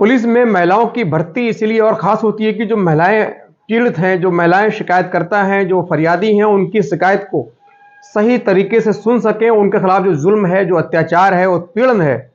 Police में महिलाओं की भर्ती इसलिए और ख़ास होती है कि जो महिलाएं पीड़ित हैं, जो महिलाएं शिकायतकर्ता हैं, जो फरियादी हैं, उनकी शिकायत को सही तरीके से सुन सकें, उनके खिलाफ जो जुल्म है, जो अत्याचार है, उत्पीड़न है,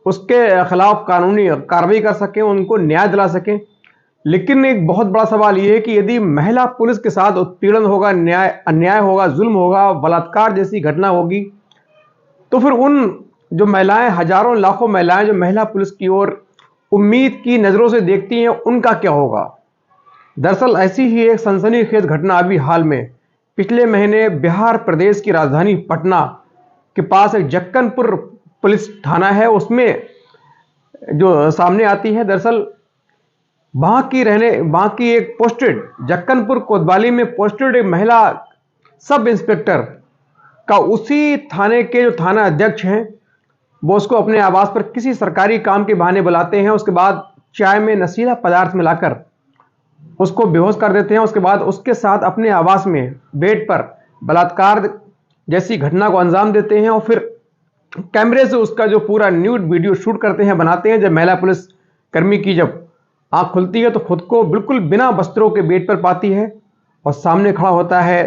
उसके खिलाफ कानूनी कार्रवाई कर सकें, उनको न्याय दिला सकें। लेकिन एक बहुत बड़ा सवाल ये है कि यदि महिला पुलिस के साथ उत्पीड़न होगा, अन्याय होगा, जुल्म होगा, बलात्कार जैसी घटना होगी, तो फिर उन जो महिलाएं, हजारों लाखों महिलाएं जो महिला पुलिस की ओर उम्मीद की नज़रों से देखती हैं, उनका क्या होगा। दरअसल ऐसी ही एक सनसनीखेज घटना अभी हाल में पिछले महीने बिहार प्रदेश की राजधानी पटना के पास एक जक्कनपुर पुलिस थाना है, उसमें जो सामने आती है। दरअसल वहां की एक पोस्टेड, जक्कनपुर कोतवाली में पोस्टेड एक महिला सब इंस्पेक्टर का उसी थाने के जो थाना अध्यक्ष हैं, वो उसको अपने आवास पर किसी सरकारी काम के बहाने बुलाते हैं। उसके बाद चाय में नशीला पदार्थ मिलाकर उसको बेहोश कर देते हैं। उसके बाद उसके साथ अपने आवास में बेड पर बलात्कार जैसी घटना को अंजाम देते हैं और फिर कैमरे से उसका जो पूरा न्यूड वीडियो शूट करते हैं, बनाते हैं। जब महिला पुलिस कर्मी की जब आंख खुलती है तो खुद को बिल्कुल बिना वस्त्रों के बेड पर पाती है और सामने खड़ा होता है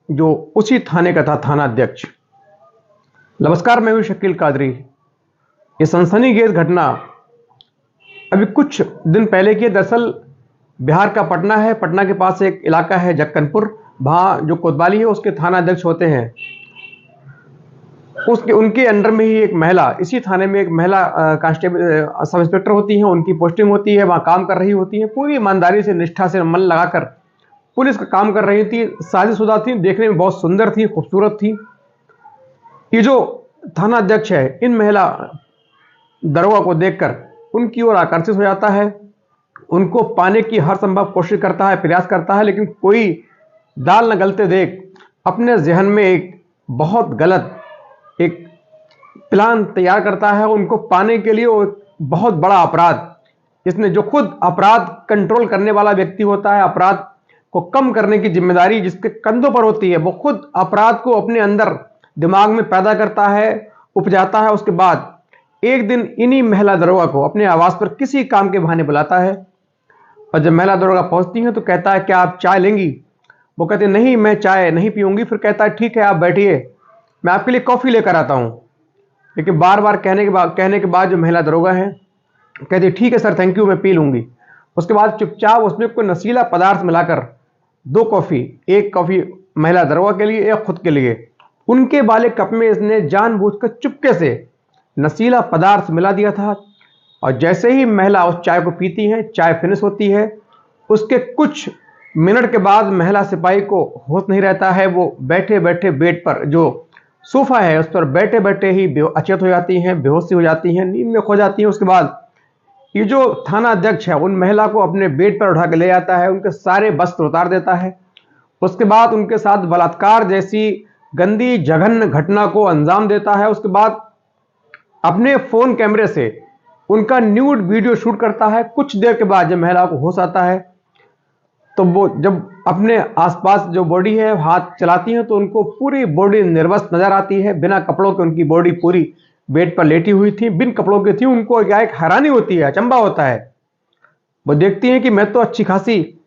जो उसी थाने का था थाना अध्यक्ष। नमस्कार, मैं हूं शकील कादरी। ये सनसनीखेज घटना अभी कुछ दिन पहले की। दरअसल बिहार का पटना है, पटना के पास एक इलाका है जक्कनपुर, वहाँ जो कोतवाली है उसके थाना अध्यक्ष होते हैं, उनके अंडर में ही एक महिला, इसी थाने में एक महिला कांस्टेबल सब इंस्पेक्टर होती हैं, उनकी पोस्टिंग होती है, वहाँ काम कर रही होती है। पूरी ईमानदारी से, निष्ठा से मन लगाकर पुलिस का काम कर रही थी, शादीशुदा थी, देखने में बहुत सुंदर थी, खूबसूरत थी। ये जो थाना अध्यक्ष है इन महिला दरोगा को देखकर उनकी ओर आकर्षित हो जाता है, उनको पाने की हर संभव कोशिश करता है, प्रयास करता है, लेकिन कोई दाल न गलते देख अपने जहन में एक बहुत गलत एक प्लान तैयार करता है उनको पाने के लिए। वो एक बहुत बड़ा अपराध, इसने जो खुद अपराध कंट्रोल करने वाला व्यक्ति होता है, अपराध को कम करने की जिम्मेदारी जिसके कंधों पर होती है, वो खुद अपराध को अपने अंदर दिमाग में पैदा करता है, उपजाता है। उसके बाद एक दिन इन्हीं महिला दरोगा को अपने आवास पर किसी काम के बहाने बुलाता है और जब महिला दरोगा पहुंचती है तो कहता है, क्या आप चाय लेंगी? वो कहते नहीं, मैं चाय नहीं पीऊंगी। फिर कहता है, ठीक है, आप बैठिए, मैं आपके लिए कॉफ़ी लेकर आता हूं। लेकिन बार बार कहने के बाद जो महिला दरोगा है कहती, ठीक है सर, थैंक यू, मैं पी लूंगी। उसके बाद चुपचाप उसमें कोई नशीला पदार्थ मिलाकर 2 कॉफ़ी, एक कॉफ़ी महिला दरोगा के लिए, एक खुद के लिए, उनके वाले कप में इसने जानबूझकर चुपके से नशीला पदार्थ मिला दिया था। और जैसे ही महिला उस चाय को पीती है, चाय फिनिश होती है, उसके कुछ मिनट के बाद महिला सिपाही को होश नहीं रहता है। वो बैठे बैठे बेड पर, जो सोफा है उस पर बैठे बैठे ही अचेत हो जाती हैं, बेहोशी हो जाती हैं, नींद में खो जाती हैं। उसके बाद ये जो थाना अध्यक्ष है उन महिला को अपने बेड पर उठा के ले जाता है, उनके सारे वस्त्र उतार देता है। उसके बाद उनके साथ बलात्कार जैसी गंदी जघन्य घटना को अंजाम देता है। उसके बाद अपने फोन कैमरे से उनका न्यूड वीडियो शूट करता है। कुछ देर के बाद जब महिला को होश आता है तो वो जब अपने आसपास जो बॉडी है हाथ चलाती हैं तो उनको पूरी बॉडी निर्वस्त्र नजर आती है, बिना कपड़ों के उनकी बॉडी पूरी बेड पर लेटी हुई थी, बिन कपड़ों की थी। उनको क्या एक हैरानी होती है, अचंभा होता है। वो देखती हैं कि मैं तो अच्छी खासी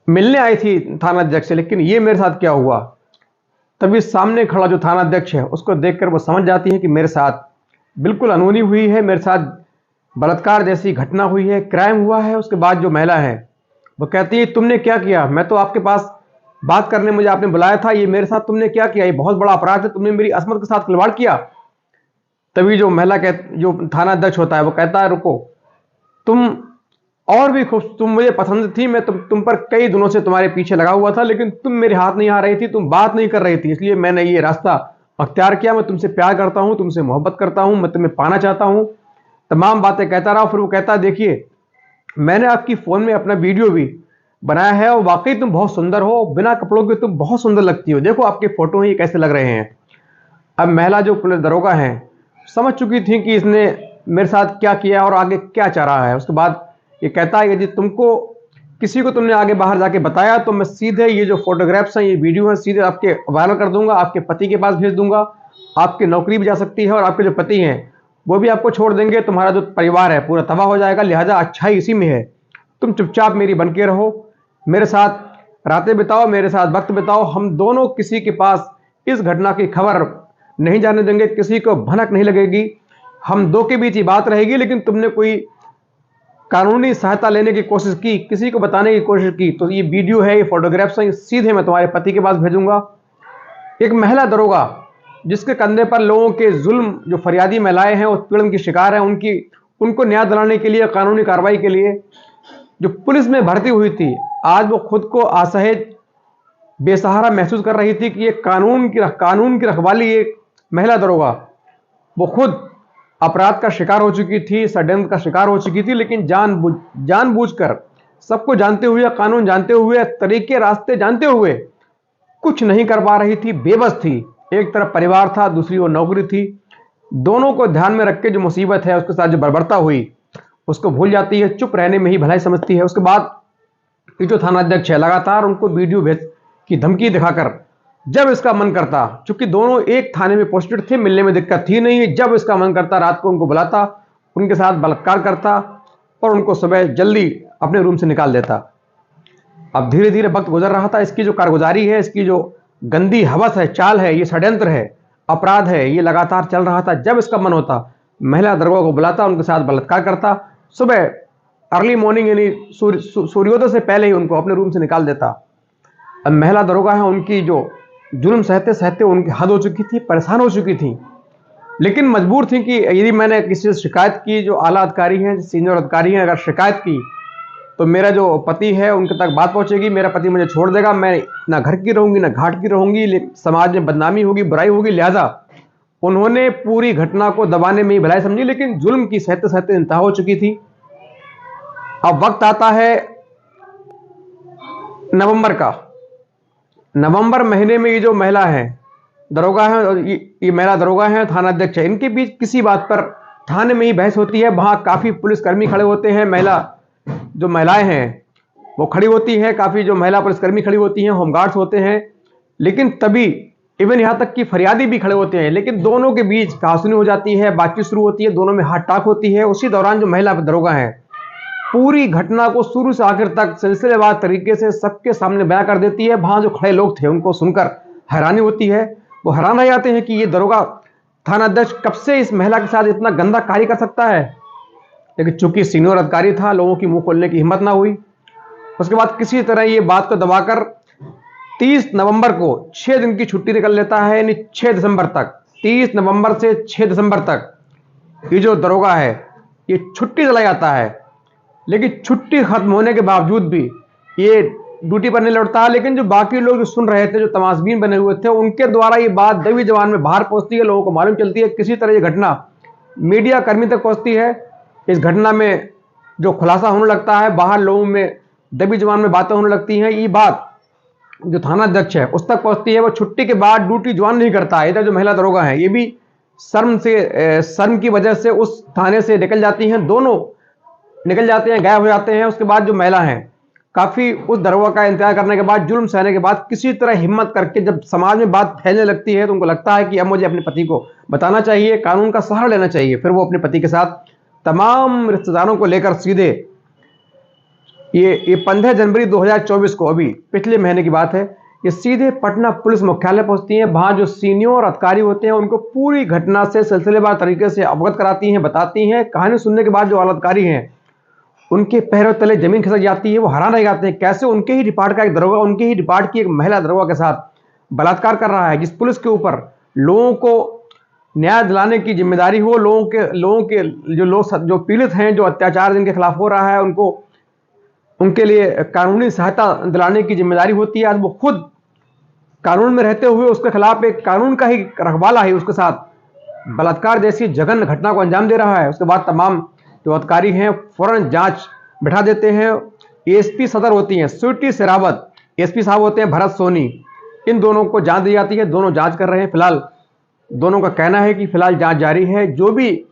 मिलने आई थी थाना अध्यक्ष से, लेकिन ये मेरे साथ क्या हुआ। तभी सामने खड़ा जो थाना अध्यक्ष है उसको देखकर वो समझ जाती है कि मेरे साथ बिल्कुल अनहोनी हुई है, मेरे साथ बलात्कार जैसी घटना हुई है, क्राइम हुआ है। उसके बाद जो महिला है वो कहती है, तुमने क्या किया? मैं तो आपके पास बात करने मुझे आपने बुलाया था, ये मेरे साथ तुमने क्या किया? ये बहुत बड़ा अपराध है, तुमने मेरी असमत के साथ खिलवाड़ किया। तभी जो महिला जो थाना अध्यक्ष होता है वो कहता है, रुको, तुम और भी खूब, तुम मुझे पसंद थी, मैं तुम पर कई दिनों से तुम्हारे पीछे लगा हुआ था, लेकिन तुम मेरे हाथ नहीं आ रही थी, तुम बात नहीं कर रही थी, इसलिए मैंने ये रास्ता अख्तियार किया। मैं तुमसे प्यार करता हूं, तुमसे मोहब्बत करता हूं, मैं तुम्हें पाना चाहता हूं। तमाम बातें कहता रहा। फिर वो कहता है, देखिए, मैंने आपकी फोन में अपना वीडियो भी बनाया है और वाकई तुम बहुत सुंदर हो, बिना कपड़ों के तुम बहुत सुंदर लगती हो, देखो आपके फोटो ही कैसे लग रहे हैं। अब महिला जो पुलिस दरोगा है समझ चुकी थी कि इसने मेरे साथ क्या किया और आगे क्या चाह रहा है। उसके बाद ये कहता है, यदि तुमको किसी को तुमने आगे बाहर जाके बताया तो मैं सीधे ये जो फोटोग्राफ्स हैं, ये वीडियो हैं, सीधे आपके वायरल कर दूंगा, आपके पति के पास भेज दूंगा, आपकी नौकरी भी जा सकती है और आपके जो पति हैं वो भी आपको छोड़ देंगे, तुम्हारा जो परिवार है पूरा तबाह हो जाएगा। लिहाजा अच्छाई इसी में है, तुम चुपचाप मेरी बन के रहो, मेरे साथ रातें बिताओ, मेरे साथ वक्त बिताओ। हम दोनों किसी के पास इस घटना की खबर नहीं जाने देंगे, किसी को भनक नहीं लगेगी। हम दो के बीच ही बात रहेगी, लेकिन तुमने कोई कानूनी सहायता लेने की कोशिश की, किसी को बताने की कोशिश की, तो ये वीडियो है, ये फोटोग्राफ्स हैं, सीधे मैं तुम्हारे पति के पास भेजूंगा। एक महिला दरोगा जिसके कंधे पर लोगों के जुल्म, जो फरियादी महिलाएं हैं, उत्पीड़न की शिकार हैं, उनको न्याय दिलाने के लिए, कानूनी कार्रवाई के लिए जो पुलिस में भर्ती हुई थी, आज वो खुद को असहज, बेसहारा महसूस कर रही थी कि ये कानून की रखवाली, एक महिला दरोगा वो खुद अपराध का शिकार हो चुकी थी, षड्यंत्र का शिकार हो चुकी थी, लेकिन जानबूझकर, सबको जानते हुए, कानून जानते हुए, तरीके रास्ते जानते हुए कुछ नहीं कर पा रही थी, बेबस थी। एक तरफ परिवार था, दूसरी ओर नौकरी थी। दोनों को ध्यान में रख के जो मुसीबत है, उसके साथ जो बर्बरता हुई, उसको भूल जाती है, चुप रहने में ही भलाई समझती है। उसके बाद ये जो थानाध्यक्ष है, लगातार उनको वीडियो भेज की धमकी दिखाकर, जब इसका मन करता, चूंकि दोनों एक थाने में पोस्टेड थे, मिलने में दिक्कत थी नहीं, जब इसका मन करता रात को उनको बुलाता, उनके साथ बलात्कार करता और उनको सुबह जल्दी अपने रूम से निकाल देता। अब धीरे धीरे वक्त गुजर रहा था, इसकी जो कारगुजारी है, इसकी जो गंदी हवस है, चाल है, ये षड्यंत्र है, अपराध है, ये लगातार चल रहा था। जब इसका मन होता, महिला दरोगा को बुलाता, उनके साथ बलात्कार करता, सुबह अर्ली मॉर्निंग यानी सूर्योदय से पहले ही उनको अपने रूम से निकाल देता। अब महिला दरोगा है, उनकी जो जुल्म सहते सहते उनकी हद हो चुकी थी, परेशान हो चुकी थी, लेकिन मजबूर थी कि यदि मैंने किसी से शिकायत की, जो आला अधिकारी हैं, सीनियर अधिकारी हैं, अगर शिकायत की तो मेरा जो पति है उनके तक बात पहुंचेगी, मेरा पति मुझे छोड़ देगा, मैं ना घर की रहूंगी ना घाट की रहूंगी, समाज में बदनामी होगी, बुराई होगी। लिहाजा उन्होंने पूरी घटना को दबाने में ही भलाई समझी, लेकिन जुल्म की सहते सहते इंतहा हो चुकी थी। अब वक्त आता है नवंबर का। नवंबर महीने में ये जो महिला है दरोगा है, ये महिला दरोगा है, थानाध्यक्ष है, इनके बीच किसी बात पर थाने में ही बहस होती है। वहां काफी पुलिसकर्मी खड़े होते हैं, जो महिलाएं हैं वो खड़ी होती है, काफी जो महिला पुलिसकर्मी खड़ी होती हैं, होमगार्ड्स होते हैं, लेकिन तभी इवन यहां तक कि फरियादी भी खड़े होते हैं, लेकिन दोनों के बीच कहासुनी हो जाती है, बातचीत शुरू होती है, दोनों में हाथ टाक होती है। उसी दौरान जो महिला दरोगा है पूरी घटना को शुरू से आखिर तक सिलसिलेवार तरीके से सबके सामने बयां कर देती है। वहां जो खड़े लोग थे उनको सुनकर हैरानी होती है, वो हैरान रह जाते हैं कि ये दरोगा थानाध्यक्ष कब से इस महिला के साथ इतना गंदा कार्य कर सकता है, लेकिन चूंकि सीनियर अधिकारी था, लोगों की मुंह खोलने की हिम्मत ना हुई। उसके बाद किसी तरह ये बात को दबाकर 30 नवंबर को 6 दिन की छुट्टी निकल लेता है, यानी 6 दिसंबर तक, 30 नवंबर से 6 दिसंबर तक ये जो दरोगा है ये छुट्टी चला जाता है। लेकिन छुट्टी खत्म होने के बावजूद भी ये ड्यूटी पर नहीं लौटता है। लेकिन जो बाकी लोग जो सुन रहे थे, जो तमाशबीन बने हुए थे, उनके द्वारा ये बात दबी जबान में बाहर पहुंचती है, लोगों को मालूम चलती है। किसी तरह ये घटना मीडिया कर्मी तक पहुंचती है। इस घटना में जो खुलासा होने लगता है, बाहर लोगों में दबी जबान में बातें होने लगती हैं। ये बात जो थानाध्यक्ष है उस तक पहुंचती है। वो छुट्टी के बाद ड्यूटी ज्वाइन नहीं करता है। इधर जो महिला दरोगा है ये भी शर्म की वजह से उस थाने से निकल जाती हैं, दोनों निकल जाते हैं, गायब हो जाते हैं। उसके बाद जो महिला है काफी उस दरोगा का इंतजार करने के बाद, जुल्म सहने के बाद, किसी तरह हिम्मत करके जब समाज में बात फैलने लगती है तो उनको लगता है कि अब मुझे अपने पति को बताना चाहिए, कानून का सहारा लेना चाहिए। फिर वो अपने पति के साथ तमाम रिश्तेदारों को लेकर सीधे ये 15 जनवरी 2024 को, अभी पिछले महीने की बात है, ये सीधे पटना पुलिस मुख्यालय पहुंचती हैं। वहां जो सीनियर अधिकारी होते हैं उनको पूरी घटना से सिलसिलेवार तरीके से अवगत कराती हैं, बताती हैं। कहानी सुनने के बाद जो आला अधिकारी हैं उनके पैरों तले जमीन खिसक जाती है। वो हैरान रह जाते हैं, कैसे उनके ही डिपार्ट का एक दरोगा, उनके ही डिपार्ट की एक महिला दरोगा के साथ बलात्कार कर रहा है, जिस पुलिस के ऊपर लोगों को न्याय दिलाने की जिम्मेदारी हो, जो पीड़ित हैं, जो अत्याचार जिनके खिलाफ हो रहा है, उनके लिए कानूनी सहायता दिलाने की जिम्मेदारी होती है। आज वो खुद कानून में रहते हुए उसके खिलाफ एक कानून का ही रखवाला ही उसके साथ बलात्कार जैसी जघन्य घटना को अंजाम दे रहा है। उसके बाद तमाम जो अधिकारी हैं फौरन जांच बिठा देते हैं। एसपी सदर होती हैं स्वीटी शेरावत, एसपी साहब होते हैं भरत सोनी, इन दोनों को जांच दी जाती है। दोनों जांच कर रहे हैं। फिलहाल दोनों का कहना है कि फिलहाल जांच जारी है। जो भी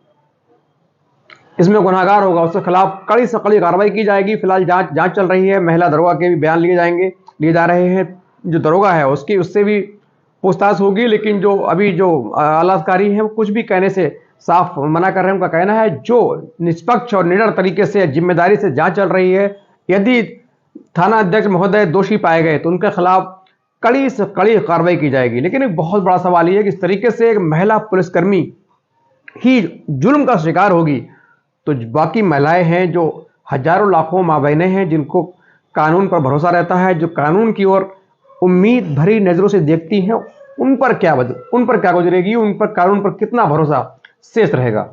इसमें गुनाहगार होगा उसके खिलाफ कड़ी से कड़ी कार्रवाई की जाएगी। फिलहाल जांच चल रही है। महिला दरोगा के भी बयान लिए जा रहे हैं। जो दरोगा है उससे भी पूछताछ होगी, लेकिन जो अभी जो आला अधिकारी हैं वो कुछ भी कहने से साफ मना कर रहे हैं। उनका कहना है जो निष्पक्ष और निडर तरीके से जिम्मेदारी से जांच चल रही है, यदि थाना अध्यक्ष महोदय दोषी पाए गए तो उनके खिलाफ कड़ी से कड़ी कार्रवाई की जाएगी। लेकिन एक बहुत बड़ा सवाल यह है कि इस तरीके से एक महिला पुलिसकर्मी ही जुल्म का शिकार होगी तो बाकी महिलाएं हैं, जो हजारों लाखों माँ बहनें हैं जिनको कानून पर भरोसा रहता है, जो कानून की ओर उम्मीद भरी नजरों से देखती हैं, उन पर क्या गुजरेगी, उन पर कानून पर कितना भरोसा शेष रहेगा।